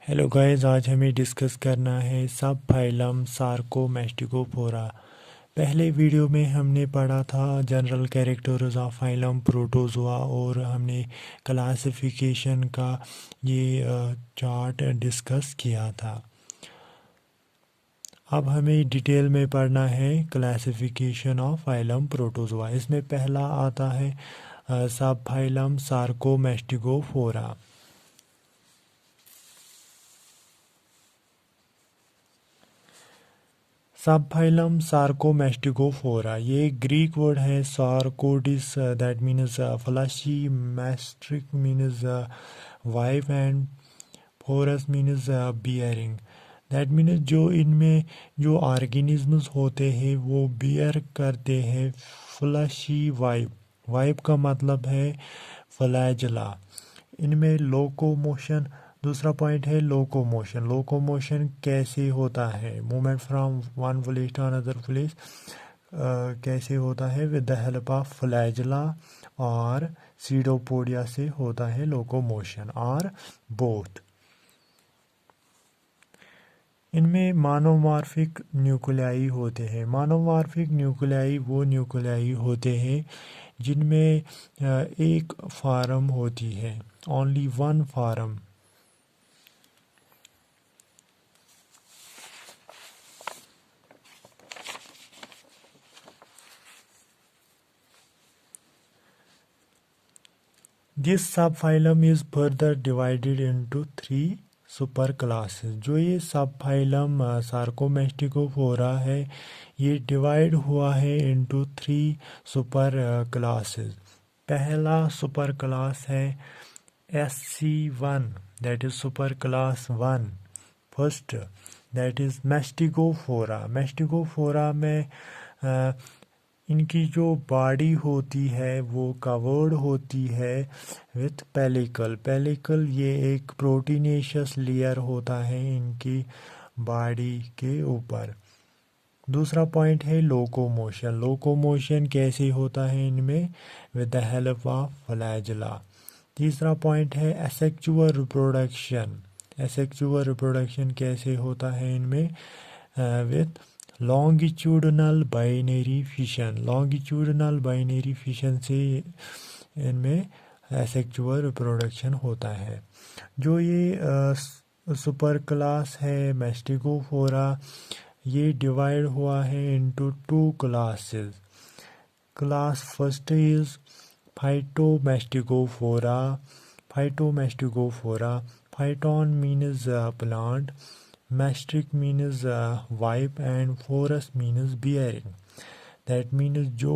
Hello guys, आज हमें discuss करना है सब फाइलम सार्कोमेस्टिकोफोरा। पहले वीडियो में हमने पढ़ा था general characters of phylum protozoa और हमने क्लासिफिकेशन का ये चार्ट डिस्कस किया था। अब हमें डिटेल में पढ़ना है क्लासिफिकेशन ऑफ फाइलम प्रोटोजोआ। इसमें पहला आता है सब फाइलम सार्कोमेस्टिकोफोरा। सब फाइलम सार्कोमेस्टिकोफोरा, ये ग्रीक वर्ड है sarcodes, that means fleshy, mastix means whip and phorus means bearing. That means जो इनमें जो ऑर्गेनिजम्स होते हैं वो बियर करते हैं फ्लशी वाइफ। वाइफ का मतलब है फ्लैजला। इनमें लोकोमोशन, दूसरा पॉइंट है लोकोमोशन। लोकोमोशन कैसे होता है? Movement from one place to another place कैसे होता है? With the help of flagella और सीडोपोडिया से होता है लोकोमोशन, और बोथ। इनमें मोनोमॉर्फिक न्यूक्लियाई होते हैं। मोनोमॉर्फिक न्यूक्लियाई वो न्यूक्लियाई होते हैं जिनमें एक फार्म होती है, ओनली वन फार्म। दिस सब phylum is further divided into 3 super classes. जो ये सब फाइलम सार्कोमेस्टिकोफोरा है, ये डिवाइड हुआ है इनटू 3 सुपर क्लासेस। पहला सुपर क्लास है SC1, that is super class 1 first, that is मेस्टिकोफोरा। मेस्टिकोफोरा में इनकी जो बॉडी होती है वो कवर्ड होती है विथ पेलिकल। पेलिकल ये एक प्रोटीनेशियस लेयर होता है इनकी बॉडी के ऊपर। दूसरा पॉइंट है लोकोमोशन। लोकोमोशन कैसे होता है इनमें? With the help of flagella. तीसरा पॉइंट है एसेक्सुअल रिप्रोडक्शन। एसेक्सुअल रिप्रोडक्शन कैसे होता है इनमें? With longitudinal binary fission. Longitudinal binary fission से इनमें एसेक्सुअल रिप्रोडक्शन होता है। जो ये सुपर क्लास है मेस्टिकोफोरा, ये डिवाइड हुआ है into 2 classes. Class first is Phytomastigophora. Phytomastigophora, phyton means plant, mastix means whip and phorus means bearing. That means जो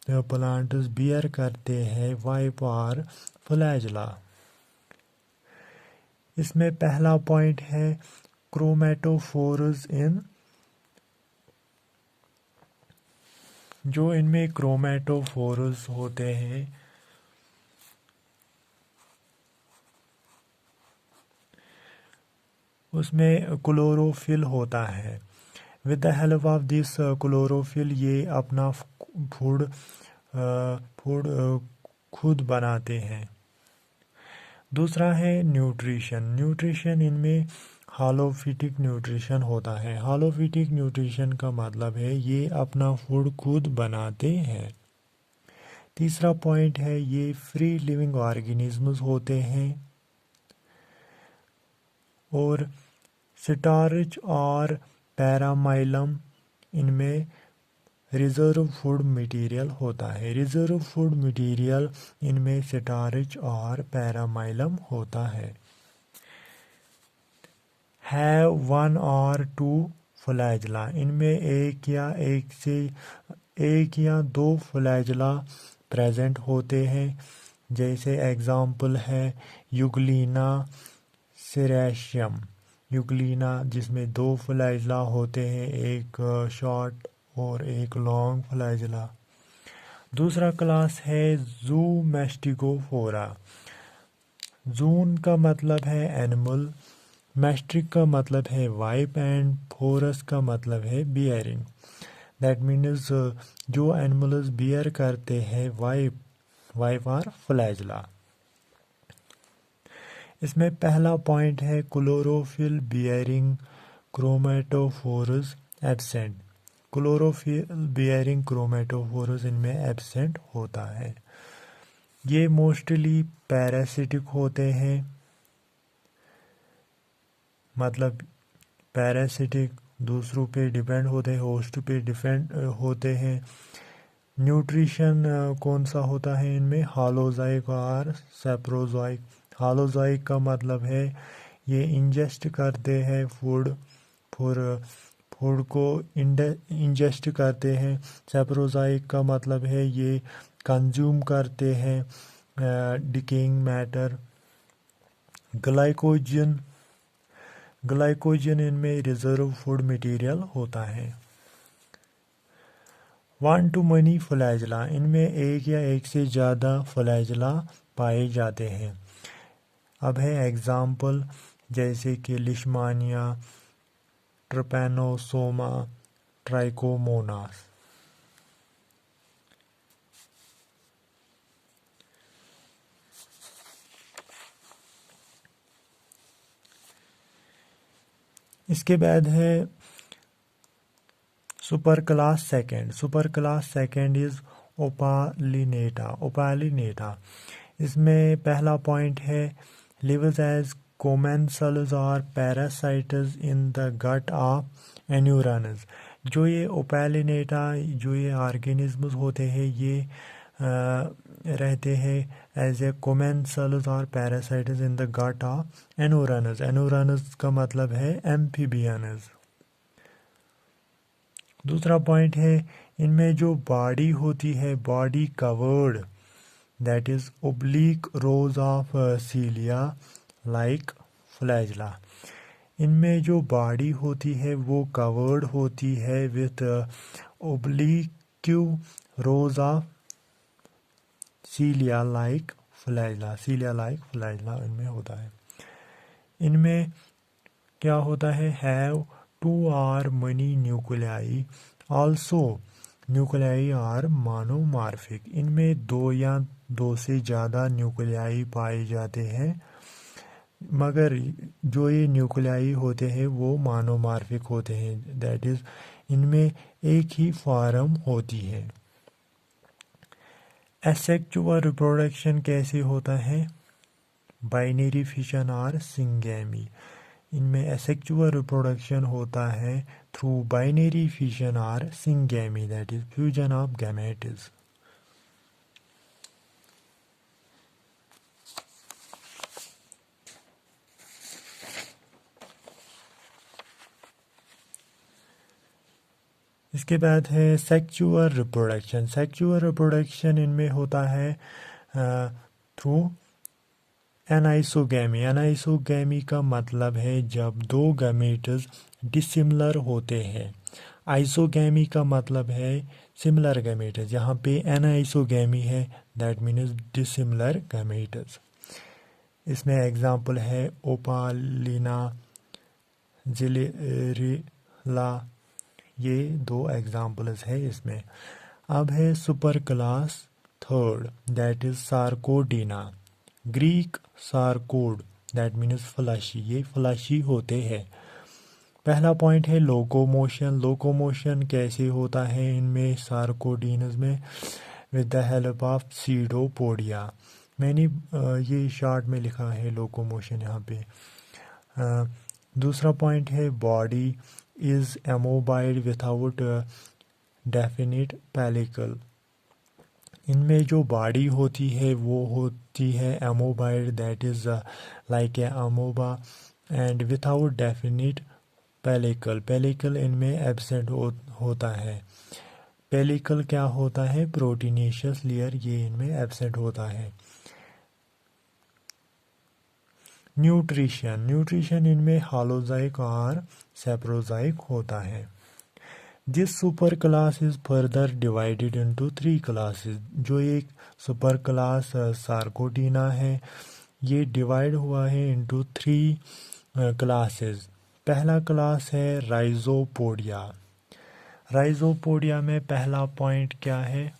प्लांट्स बियर करते हैं वाइफ और फ्लैजला। इसमें पहला पॉइंट है क्रोमेटोफोर्स इन। जो इनमें क्रोमेटोफोर्स होते हैं उसमें क्लोरोफिल होता है। With the help of this chlorophyll ये अपना फूड खुद बनाते हैं। दूसरा है न्यूट्रिशन। न्यूट्रिशन इनमें हालोफिटिक न्यूट्रिशन होता है। हालोफिटिक न्यूट्रिशन का मतलब है ये अपना फूड खुद बनाते हैं। तीसरा पॉइंट है ये फ्री लिविंग ऑर्गेनिजम्स होते हैं और स्टार्च और पैरामाइलम इनमें रिजर्व फूड मटेरियल होता है। रिजर्व फूड मटेरियल इनमें स्टार्च और पैरामाइलम होता है। हैव 1 और 2 फ्लैजला। इनमें एक या दो फ्लैजला प्रेजेंट होते हैं। जैसे एग्जाम्पल है यूग्लिना सेरेशियम। यूग्लिना जिसमें 2 फ्लैजला होते हैं, एक शॉर्ट और एक लॉन्ग फ्लैजला। दूसरा क्लास है ज़ूमेस्टिकोफोरा। जून का मतलब है एनिमल, मैस्ट्रिक का मतलब है वाइफ एंड फोरस का मतलब है बियरिंग। दैट मीन्स जो एनिमल्स बियर करते हैं वाइफ और फ्लैजला। इसमें पहला पॉइंट है chlorophyll bearing chromatophores absent. Chlorophyll bearing chromatophores इनमें एब्सेंट होता है। ये मोस्टली पैरासिटिक होते हैं, मतलब पैरासिटिक दूसरों पे डिपेंड होते हैं, होस्ट पे डिपेंड होते हैं। न्यूट्रिशन कौन सा होता है इनमें? हालोजाइक और सेप्रोजोइक। हालोजाइक का मतलब है ये इंजेस्ट करते हैं फूड फूड को इंजेस्ट करते हैं। सेप्रोजोइक का मतलब है ये कंज्यूम करते हैं डिकेइंग मैटर। ग्लाइकोजन इनमें रिजर्व फूड मटेरियल होता है। 1 to many फ्लैजला, इनमें एक या एक से ज़्यादा फ्लैजला पाए जाते हैं। अब है एग्जाम्पल, जैसे कि लिशमानिया, ट्रिपैनोसोमा, ट्राइकोमोनास। इसके बाद है super class second is Opalinata. इसमें पहला पॉइंट है लिव्स एज कोमेंसल्स और parasites in the gut of anurans. जो ये ओपालिनेटा, जो ये ऑर्गेनिज्म्स होते हैं, ये रहते हैं एज ए कोमेंसल्स और parasites in the gut of anurans. Anurans का मतलब है एम्फीबियंस। दूसरा पॉइंट है इनमें जो बॉडी होती है, body covered, that is oblique rows of cilia like flagella. इनमें जो बॉडी होती है वो कवर्ड होती है with oblique rows of cilia like flagella इनमें होता है। इनमें क्या होता है? Have 2 or many nuclei, also nuclei are monomorphic। इनमें 2 या 2 से ज़्यादा न्यूक्लियाई पाए जाते हैं, मगर जो ये न्यूक्लियाई होते हैं वो मोनोमॉर्फिक होते हैं, दैट इज़ इनमें एक ही फॉर्म होती है। एसेक्सुअल रिप्रोडक्शन कैसे होता है? बाइनरी फिशन और सिंगैमी। इनमें एसेक्सुअल रिप्रोडक्शन होता है थ्रू बाइनरी फिशन और syngamy, that is fusion of gametes. इसके बाद है सेक्सुअल रिप्रोडक्शन इनमें होता है थ्रू एनाइसोगैमी का मतलब है जब 2 गैमेट्स डिसिमिलर होते हैं। आइसोगैमी का मतलब है सिमिलर गैमेट्स। यहाँ पे एनाइसोगैमी है, दैट मीन्स डिसिमिलर गैमेट्स। इसमें एग्जांपल है ओपालिना, जिलेरिला, ये 2 एग्जांपल्स है इसमें। अब है super class third, that is Sarcodina. Greek sarcode, that means fleshy, ये फ्लशी होते हैं। पहला पॉइंट है लोकोमोशन कैसे होता है इनमें सार्कोडीनस में? With the help of pseudopodia. मैंने ये शॉर्ट में लिखा है लोकोमोशन यहाँ पे। दूसरा पॉइंट है body is amoeboid without definite pellicle. इनमें जो बॉडी होती है वो होती है amoeboid, that is like a amoeba, and without definite pellicle इनमें एब्सेंट होता है। पेलिकल क्या होता है? प्रोटीनेशियस लेयर, ये इनमें एब्सेंट होता है। न्यूट्रिशन इनमें हालोजाइक और सेप्रोजाइक होता है। This super class is further divided into 3 classes. जो एक सुपर क्लास सार्कोडीना है, ये डिवाइड हुआ है इनटू 3 क्लासेस। पहला क्लास है राइजोपोडिया में पहला पॉइंट क्या है?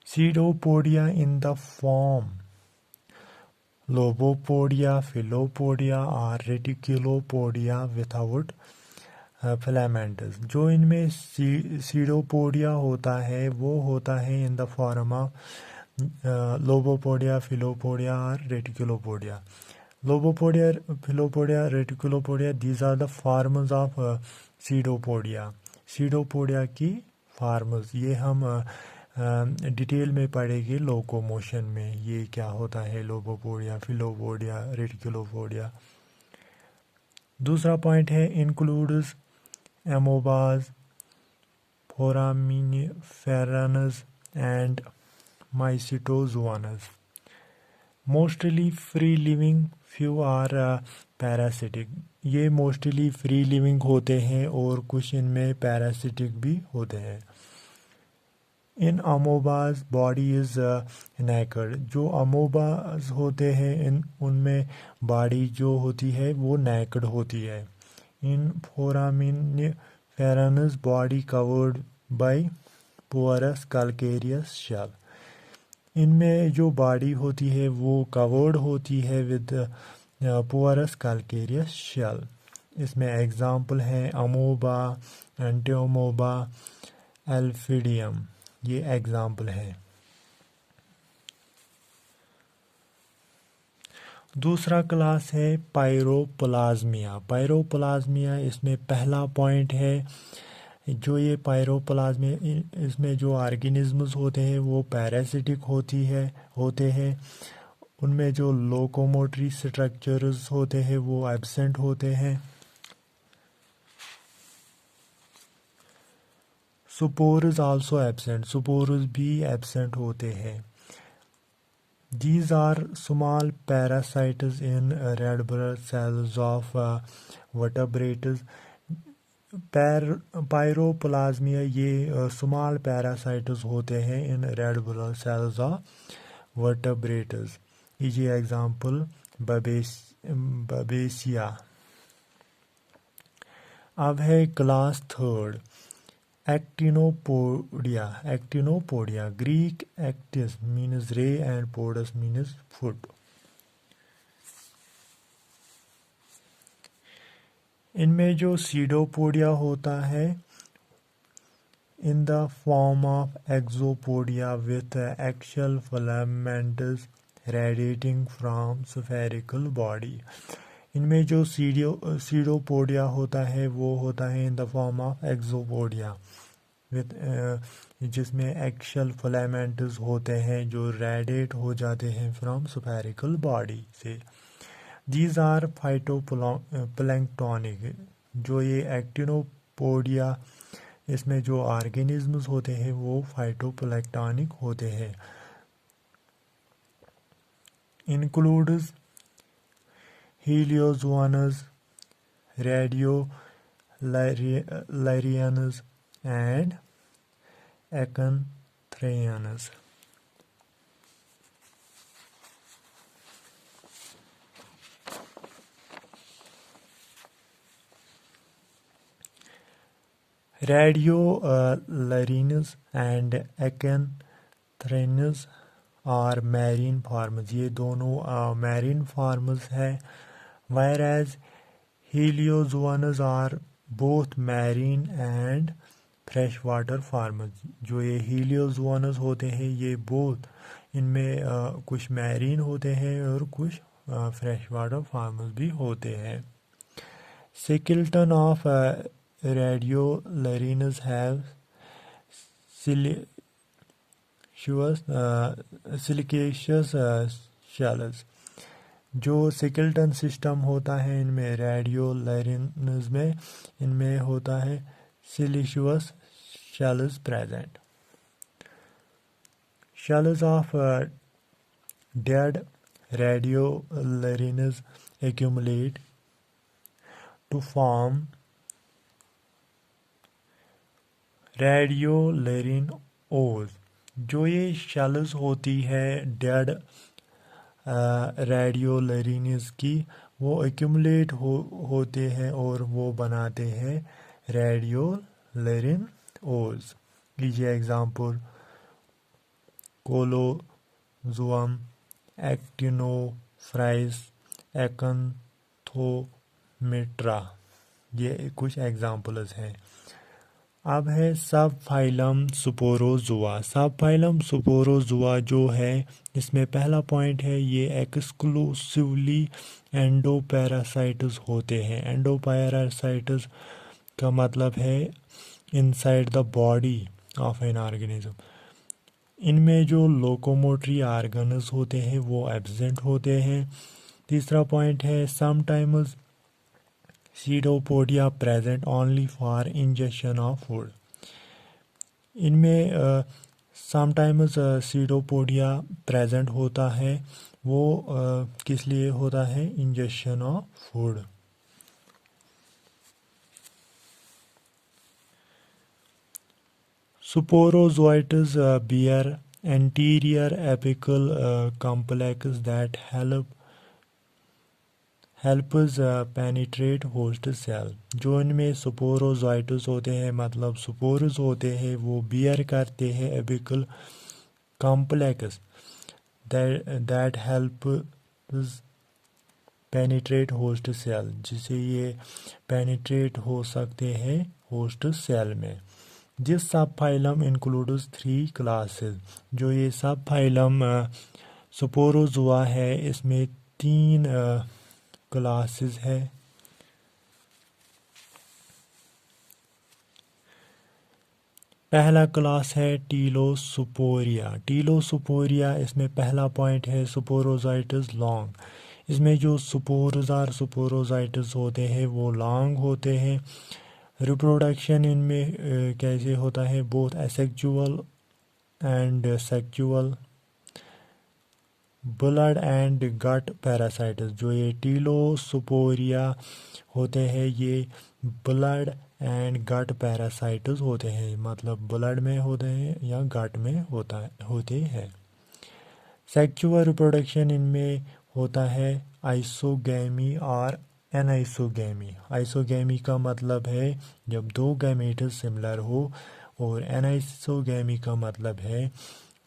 Pseudopodia in the form lobopodia, filopodia और रेटिकुलोपोडिया विदाउट फिलामेंट्स। जो इनमें सीडोपोडिया होता है वो होता है in the form of lobopodia, filopodia और reticulopodia. Lobopodia, filopodia, reticulopodia, these are the forms of pseudopodia. Pseudopodia की फॉर्म्स ये हम डिटेल में पढ़ेंगे लोकोमोशन में, ये क्या होता है लोबोपोडिया, फिलोपोडिया, रेटिकुलोपोडिया। दूसरा पॉइंट है includes amoebas, foraminiferans and mycetozoans. Mostly free living, few are parasitic. ये मोस्टली फ्री लिविंग होते हैं और कुछ इनमें पैरासिटिक भी होते हैं। In amoebas body is naked. जो अमोबाज होते हैं उनमें बॉडी जो होती है वो नेकेड होती है। In foraminiferans body covered by porous calcareous shell. इनमें जो बॉडी होती है वो कवर्ड होती है विद पोरस कैल्केरियस शेल। इसमें एग्जाम्पल हैं अमोबा, एंटियोमोबा, एल्फिडियम, ये एग्जाम्पल है। दूसरा क्लास है पायरोप्लाज्मिया। पायरोप्लाज्मिया इसमें पहला पॉइंट है। जो ये पायरोप्लाज्मिया, इसमें जो ऑर्गेनिजम्स होते हैं वो पैरासिटिक होते हैं। उनमें जो लोकोमोटरी स्ट्रक्चर्स होते हैं वो एब्सेंट होते हैं। स्पोर्स आल्सो एब्सेंट, स्पोर्स भी एब्सेंट होते हैं। These are small parasites in red blood cells of vertebrates. पायरोप्लाज्मिया ये स्मॉल पैरासाइट्स होते हैं in red blood cells of vertebrates. Easy example Babesia. अब है class third Actinopodia. Actinopodia, Greek aktis means ray and podos means foot. इनमें जो pseudopodia होता है in the form of axopodia with axial filaments radiating from spherical body. इनमें जो pseudopodia होता है वो होता है in the form of axopodia with जिसमें एक्शियल फिलामेंट्स होते हैं जो रेडिएट हो जाते हैं फ्रॉम स्फेरिकल बॉडी से। These are phytoplanktonic. जो ये एक्टिनोपोडिया, इसमें जो ऑर्गेनिजम्स होते हैं वो फाइटोप्लैंक्टोनिक होते हैं। Includes heliozoans, radiolarians and acantharians. Radiolarians and acantharians are marine forms. ये दोनों मैरीन फार्म्स है। whereas heliozoans are both marine and fresh water forms. जो ये हीलियोजोअन्स होते हैं ये बोथ, इनमें कुछ मैरीन होते हैं और कुछ फ्रेश वाटर फार्म्स भी होते हैं। Skeleton of radiolarians have siliceous shells. जो स्केलेटन सिस्टम होता है इनमें रेडियोलैरियंस में, इनमें होता है siliceous shells present. Shells of dead radiolarians accumulate to form radiolarian ooze. जो ये शेल्स होती है डेड रेडियोलैरियंस की, वो एक्यूमुलेट होते हैं और वो बनाते हैं रेडियोलैरियन ओज। लीजिए एग्जांपल कोलोजोअम, एक्टिनो फ्राइस, एकंथोमेट्रा। ये कुछ एग्जाम्पल्स हैं। अब है सब फाइलम स्पोरोजुआ। सब फाइलम स्पोरोजुआ जो है, इसमें पहला पॉइंट है ये एक्सक्लूसिवली एंडोपैरासाइट्स होते हैं। एंडोपैरासाइट्स का मतलब है inside the body of an organism. इनमें जो लोकोमोटरी ऑर्गन्स होते हैं वो एब्सेंट होते हैं। तीसरा पॉइंट है sometimes pseudopodia present only for injection of food. इनमें समटाइम्स सीडोपोडिया प्रेजेंट होता है, वो किस लिए होता है? Injection of food. Sporozoites bear anterior apical complex that helps penetrate host cell। जो इनमें स्पोरोजोइट्स होते हैं, मतलब स्पोर्स होते हैं, वो बियर करते हैं apical complex that helps penetrate host cell, जिससे ये पेनिट्रेट हो सकते हैं होस्ट सेल में। दिस सब फाइलम इंक्लूड्स 3 क्लासेस। जो ये सब फाइलम स्पोरोजुआ है, इसमें 3 क्लासेस है। पहला क्लास है टीलोस्पोरिया। टीलोस्पोरिया, इसमें पहला पॉइंट है स्पोरोजाइटस लॉन्ग। इसमें जो स्पोर्स और स्पोरोजाइटस होते हैं वो लॉन्ग होते हैं। रिप्रोडक्शन इनमें कैसे होता है? Both asexual and sexual. Blood and gut parasites. जो ये टीलोस्पोरिया होते हैं, ये ब्लड एंड गट पैरासाइट्स होते हैं, मतलब ब्लड में होते हैं या गट में होते हैं। सेक्सुअल रिप्रोडक्शन इनमें होता है आइसोगैमी और एनाइसोगैमी। आइसोगैमी का मतलब है जब 2 गैमेट्स सिमिलर हो, और एनाइसोगैमी का मतलब है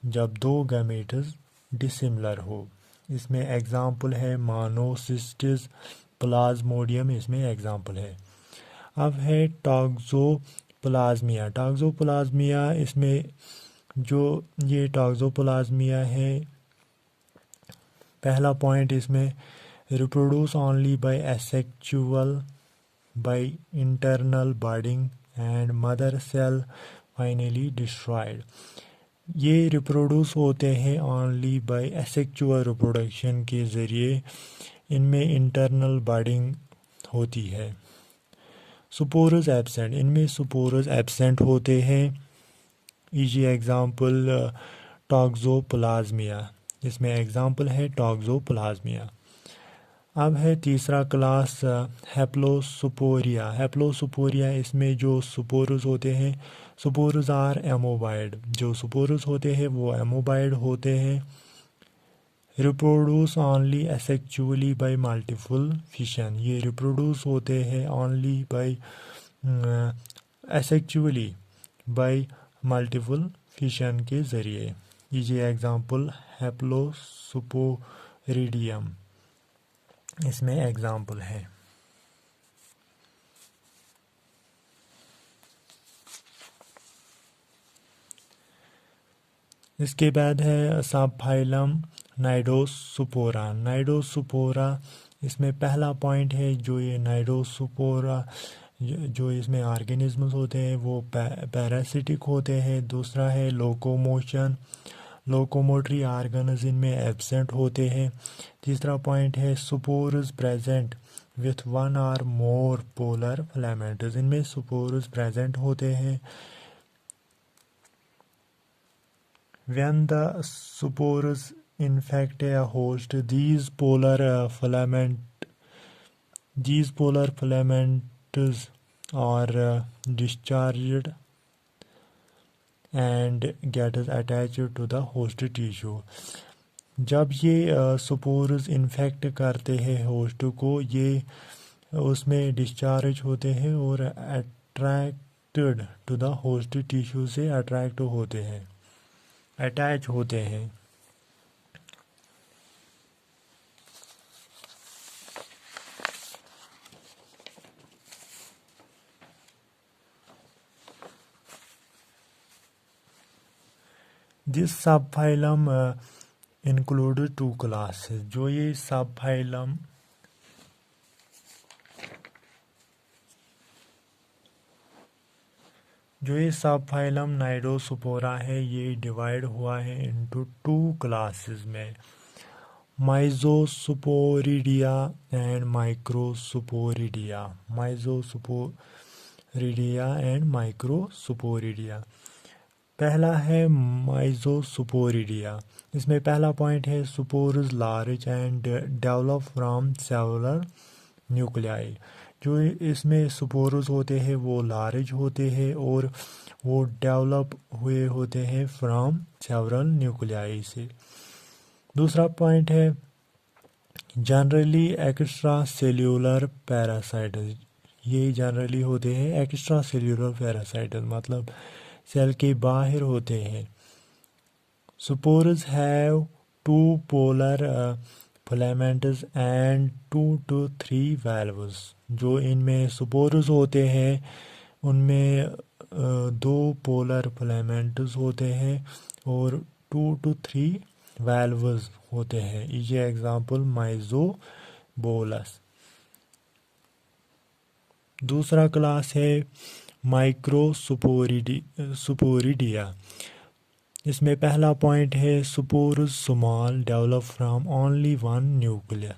जब 2 गैमेट्स डिसिमिलर हो। इसमें एग्जाम्पल है मोनोसिस्टिस, प्लाज्मोडियम, इसमें एग्जाम्पल है। अब है टॉक्सोप्लाज्मिया। टॉक्सोप्लाज्मिया, इसमें जो ये टॉक्सोप्लाज्मिया है, पहला पॉइंट इसमें reproduce only by asexual by internal budding and mother cell finally destroyed. ये रिप्रोड्यूस होते हैं ओनली बाय एसेक्सुअल रिप्रोडक्शन के ज़रिए। इनमें इंटरनल बर्डिंग होती है। स्पोरस एब्सेंट, इनमें स्पोरस एब्सेंट होते हैं। इजी एग्जाम्पल टॉक्सोप्लाज्मिया, इसमें एग्जाम्पल है टॉक्सोप्लाज्मिया। अब है तीसरा क्लास हेप्लोस्पोरिया। हेप्लोस्पोरिया, इसमें जो स्पोरस होते हैं, स्पोरस आर एमोबाइड। जो स्पोरस होते हैं वो एमोबाइड होते हैं। Reproduce only asexually bye multiple fission. ये रिप्रोड्यूस होते हैं only by asexually bye multiple fission के ज़रिए। ये एग्जाम्पल हेप्लोस्पोरिडियम, इसमें एग्जाम्पल है। इसके बाद है सब फाइलम नाइडोस्पोरा। नाइडोस्पोरा, इसमें पहला पॉइंट है जो ये नाइडोस्पोरा जो इसमें ऑर्गेनिजम्स होते हैं वो पैरासिटिक होते हैं। दूसरा है लोकोमोशन, लोकोमोटरी ऑर्गन्स इनमें एब्सेंट होते हैं। तीसरा पॉइंट है स्पोर्स प्रेजेंट विथ 1 और मोर पोलर फिलामेंट्स। इनमें स्पोर्स प्रेजेंट होते हैं। When the spores infect a host, these polar filaments are discharged and get attached to the host tissue। जब ये स्पोर्स इन्फेक्ट करते हैं होस्ट को, ये उसमें डिस्चार्ज होते हैं और attracted to the host tissue से अट्रैक्ट होते हैं, अटैच होते हैं। दिस सब फाइलम इंक्लूडेड 2 क्लासेस। जो ये सब फाइलम नाइडोस्पोरा है, ये डिवाइड हुआ है इनटू 2 क्लासेस में, माइजोस्पोरिडिया एंड माइक्रोस्पोरिडिया। माइजोस्पोरिडिया एंड माइक्रोस्पोरिडिया। पहला है माइजोस्पोरिडिया। इसमें पहला पॉइंट है spores large and develop from several nuclei. जो इसमें स्पोर्स होते हैं वो लार्ज होते हैं और वो डेवलप हुए होते हैं फ्रॉम सेवरल न्यूक्लियाई से। दूसरा पॉइंट है जनरली एक्स्ट्रा सेल्यूलर पैरासाइट्स। ये जनरली होते हैं एक्स्ट्रा सेल्यूलर पैरासाइट्स, मतलब सेल के बाहर होते हैं। Spores have 2 polar filaments and 2 to 3 valves। जो इनमें स्पोर्स होते हैं उनमें 2 पोलर फिलामेंट्स होते हैं और 2 to 3 valves होते हैं। ये एग्जांपल माइजोबोलस। दूसरा क्लास है माइक्रोस्पोरिडिया। इसमें पहला पॉइंट है spores small develop from only 1 nucleus.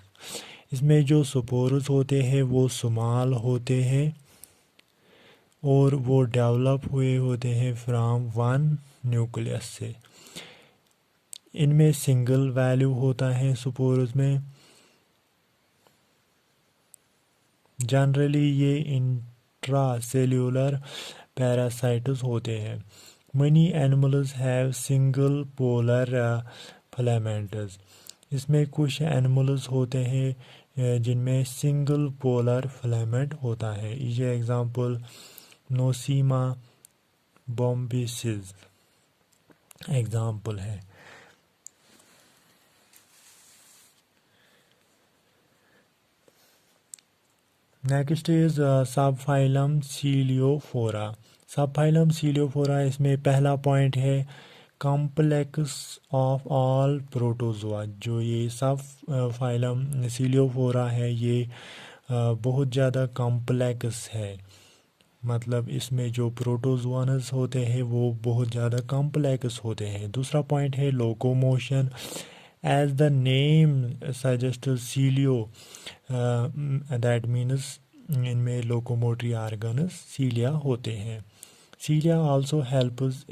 इसमें जो स्पोर्स होते हैं वो स्मॉल होते हैं और वो डेवलप हुए होते हैं फ्रॉम 1 न्यूक्लियस से। इनमें सिंगल वैल्यू होता है स्पोर्स में। जनरली ये इंट्रा सेल्यूलर पैरासाइट्स होते हैं। Money animals have single polar filaments. इसमें कुछ एनिमल्स होते हैं जिनमें सिंगल पोलर फिलामेंट होता है। ये एग्जांपल नोसीमा बॉम्बिसिस एग्जांपल है। नेक्स्ट इज सब फाइलम सीलियोफोरा। सब फाइलम सीलियोफोरा, इसमें पहला पॉइंट है कॉम्प्लेक्स ऑफ ऑल प्रोटोजोआ। जो ये सब फाइलम सीलियोफोरा है ये बहुत ज़्यादा कॉम्प्लेक्स है, मतलब इसमें जो प्रोटोजोआनस होते हैं वो बहुत ज़्यादा कॉम्प्लेक्स होते हैं। दूसरा पॉइंट है locomotion. As the name suggest cilio, that means इनमें लोकोमोटरी ऑर्गन्स सीलिया होते हैं। सीलिया आल्सो हेल्प्स